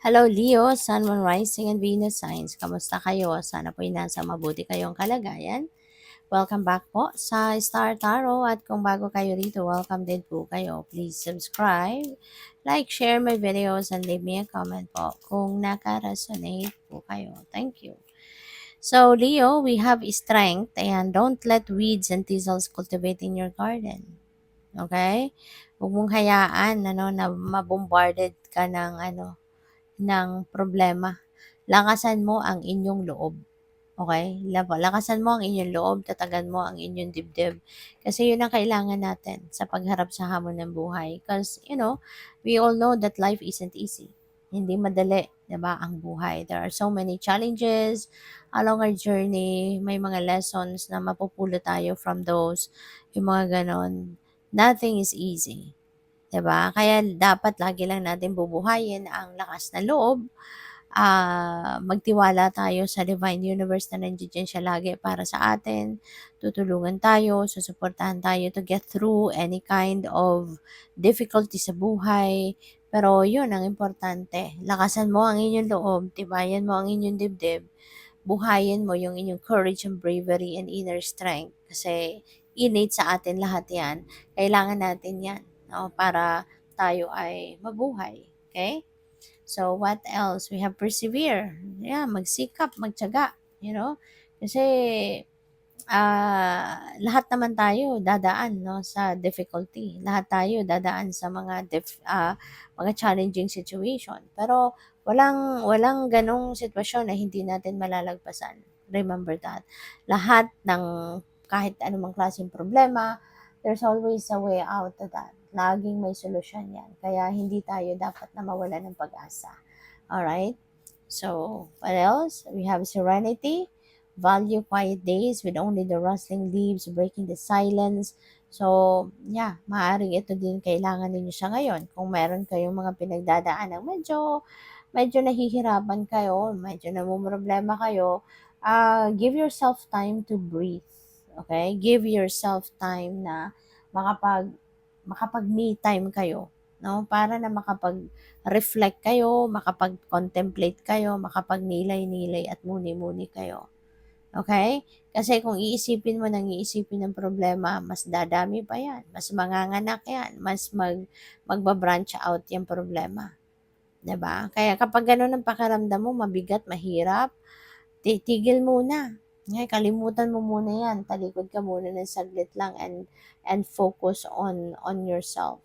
Hello Leo, Sun, Moon, Rising, and Venus signs. Kamusta kayo? Sana po'y nasa mabuti kayong kalagayan. Welcome back po sa Star Tarot at kung bago kayo rito, welcome din po kayo. Please subscribe, like, share my videos, and leave me a comment po kung naka-resonate po kayo. Thank you. So Leo, we have strength and don't let weeds and thistles cultivate in your garden. Okay? Huwag mong hayaan na mabombarded ka ng problema. Lakasan mo ang inyong loob. Okay? Lakasan mo ang inyong loob, tatagan mo ang inyong dibdib. Kasi yun ang kailangan natin sa pagharap sa hamon ng buhay. Because, we all know that life isn't easy. Hindi madali, 'di ba, ang buhay. There are so many challenges along our journey. May mga lessons na mapupulot tayo from those. Yung mga ganon. Nothing is easy. 'Di ba? Kaya dapat lagi lang natin bubuhayin ang lakas ng loob. Magtiwala tayo sa divine universe na nandiyan siya lagi para sa atin. Tutulungan tayo, susuportahan tayo to get through any kind of difficulty sa buhay. Pero yun ang importante. Lakasan mo ang inyong loob, tibayan mo ang inyong dibdib, buhayin mo yung inyong courage and bravery and inner strength. Kasi innate sa atin lahat yan. Kailangan natin yan, no? Para tayo ay mabuhay. Okay? So, what else? We have persevere. Yeah, magsikap, magtiyaga. Kasi lahat naman tayo dadaan, no, sa difficulty. Lahat tayo dadaan sa mga challenging situation. Pero walang ganong sitwasyon na hindi natin malalagpasan. Remember that. Lahat ng kahit anumang klaseng problema, there's always a way out of that. Laging may solusyon yan. Kaya hindi tayo dapat na mawala ng pag-asa. Alright? So, what else? We have serenity. Value quiet days with only the rustling leaves breaking the silence. So, yeah, maaaring ito din kailangan ninyo siya ngayon. Kung meron kayong mga pinagdadaan ng medyo nahihirapan kayo, medyo namumroblema kayo, give yourself time to breathe. Okay? Give yourself time na makapag-me time kayo, no? Para na makapag-reflect kayo, makapag-contemplate kayo, makapag-nilay-nilay at muni-muni kayo. Okay? Kasi kung iisipin ng problema, mas dadami pa yan. Mas manganganak yan. Mas magbabranch out yung problema. 'Di ba? Kaya kapag ganun ang pakiramdam mo, mabigat, mahirap, tigil muna. Okay? Kalimutan mo muna yan. Talikod ka muna ng saglit lang and focus on yourself.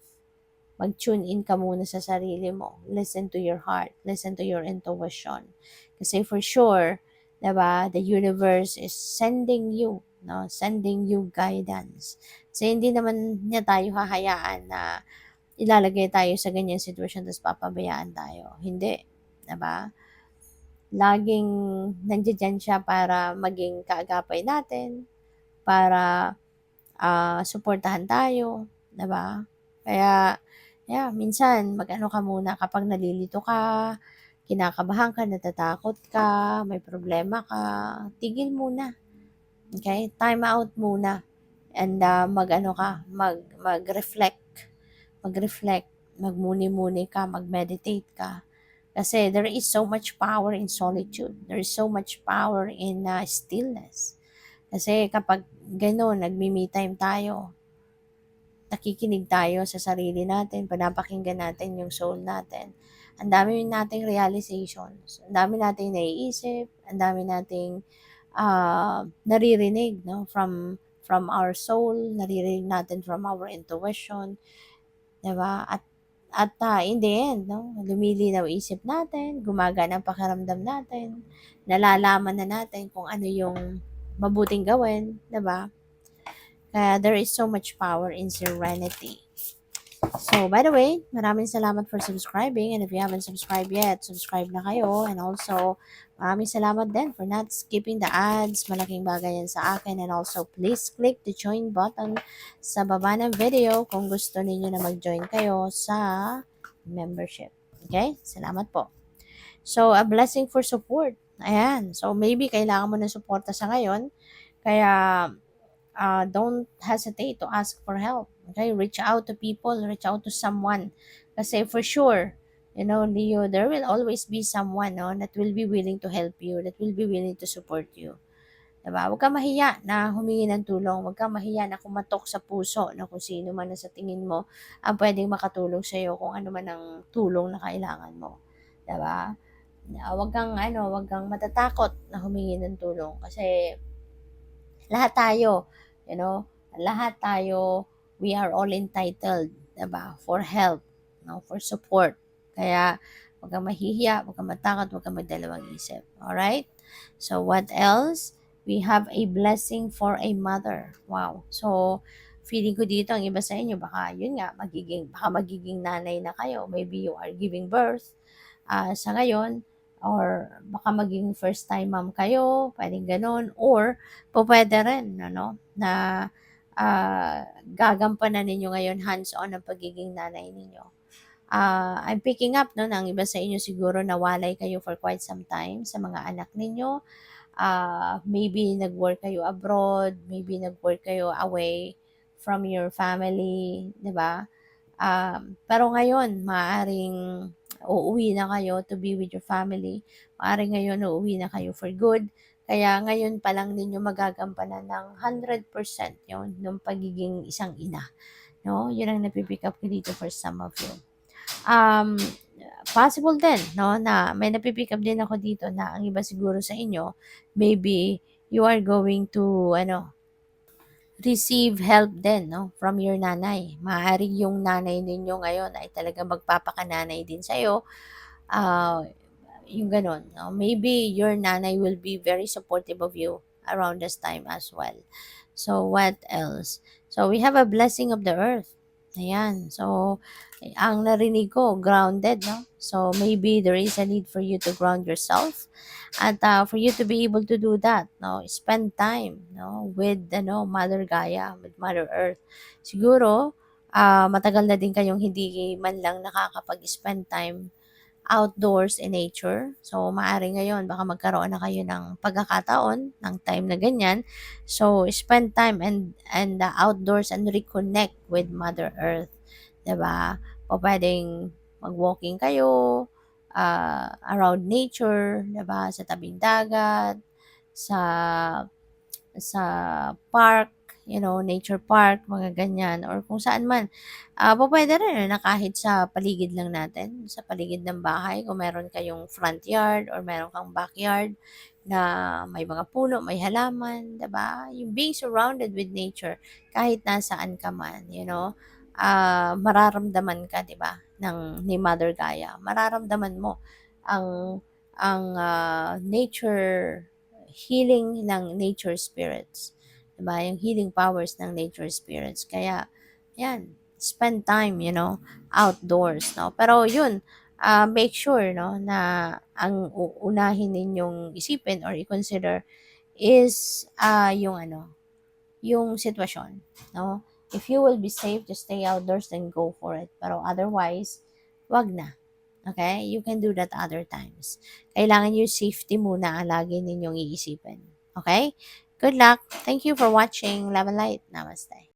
Mag-tune in ka muna sa sarili mo. Listen to your heart. Listen to your intuition. Kasi for sure, 'di ba, the universe is sending you, no? Sending you guidance. Kasi hindi naman niya tayo hahayaan na ilalagay tayo sa ganyang sitwasyon tapos papabayaan tayo. Hindi, 'di ba? Laging nandiyan siya para maging kaagapay natin, para suportahan tayo, 'di ba? Kaya, yeah, minsan mag-ano ka muna kapag nalilito ka, kinakabahan ka, natatakot ka, may problema ka, tigil muna. Okay? Time out muna. And mag-ano ka, mag-reflect. Mag-reflect. Magmuni-muni ka, mag-meditate ka. Kasi there is so much power in solitude. There is so much power in stillness. Kasi kapag gano'n, nagme-me time tayo, nakikinig tayo sa sarili natin, pinapakinggan natin yung soul natin. Ang dami nating realizations, ang dami nating naiisip, ang dami nating naririnig, no, from our soul, naririnig natin from our intuition, 'di ba? At in the end, no, lumilinaw isip natin, gumagana ang pakiramdam natin, nalalaman na natin kung ano yung mabuting gawin, 'di ba? Kaya there is so much power in serenity. So, by the way, maraming salamat for subscribing. And if you haven't subscribed yet, subscribe na kayo. And also, maraming salamat din for not skipping the ads. Malaking bagay yan sa akin. And also, please click the join button sa baba ng video kung gusto niyo na mag-join kayo sa membership. Okay? Salamat po. So, a blessing for support. Ayan. So, maybe kailangan mo ng suporta sa ngayon. Kaya, don't hesitate to ask for help. Okay? Reach out to people, reach out to someone. Kasi for sure, Leo, there will always be someone, no, that will be willing to help you, that will be willing to support you. Diba? Huwag kang mahiya na humingi ng tulong. Huwag kang mahiya na kumatok sa puso na kung sino man na sa tingin mo ang pwedeng makatulong sa'yo kung ano man ang tulong na kailangan mo. Diba? Huwag kang matatakot na humingi ng tulong kasi lahat tayo, lahat tayo, we are all entitled, diba? For help, no? For support. Kaya, huwag kang mahihiya, huwag kang matakot, huwag kang magdalawang isip. Alright? So, what else? We have a blessing for a mother. Wow. So, feeling ko dito, ang iba sa inyo, baka, yun nga, baka magiging nanay na kayo. Maybe you are giving birth sa ngayon, or baka maging first time mom kayo, pwedeng ganun, or pwede rin, na gagampanan ninyo ngayon hands-on ang pagiging nanay ninyo. I'm picking up, no, na ang iba sa inyo siguro nawalay kayo for quite some time sa mga anak ninyo. Maybe nag-work kayo abroad, maybe nag-work kayo away from your family, di ba? Pero ngayon, maaring uuwi na kayo to be with your family. Maaring ngayon, uuwi na kayo for good. Kaya ngayon pa lang ninyo magagampanan ng 100% yon ng pagiging isang ina. No? Yun ang napipick up ko dito for some of you. Possible din, no, na may napipick up din ako dito na ang iba siguro sa inyo, maybe you are going to, receive help din, no, from your nanay. Maaaring yung nanay ninyo ngayon ay talagang magpapakananay din sa'yo. Yung ganun, no? Maybe your nanay will be very supportive of you around this time as well. So, what else? So, we have a blessing of the earth. Ayan. So, ang narinig ko, grounded, no? So, maybe there is a need for you to ground yourself. At for you to be able to do that, no, spend time, no, with Mother Gaia, with Mother Earth. Siguro matagal na din kayong hindi man lang nakakapag-spend time outdoors in nature. So maaari ngayon baka magkaroon na kayo ng pagkakataon ng time na ganyan. So spend time and outdoors and reconnect with Mother Earth, 'di ba? O pwedeng mag-walking kayo, around nature, 'di ba? Sa tabing dagat, sa sa park, nature park, mga ganyan, or kung saan man. Pwede rin na kahit sa paligid lang natin, sa paligid ng bahay, kung meron kayong front yard or meron kang backyard na may mga puno, may halaman, 'di ba? Yung being surrounded with nature, kahit nasaan ka man, mararamdaman ka, 'di ba, ni Mother Gaia. Mararamdaman mo ang nature healing ng nature spirits. 'Di ba? Yung healing powers ng nature spirits. Kaya, yan, spend time, outdoors, no? Pero yun, make sure, no, na ang unahin ninyong isipin or i-consider is yung sitwasyon, no? If you will be safe to stay outdoors, then go for it. Pero otherwise, wag na. Okay? You can do that other times. Kailangan yung safety muna ang lagi ninyong iisipin. Okay? Good luck. Thank you for watching. Love and light. Namaste.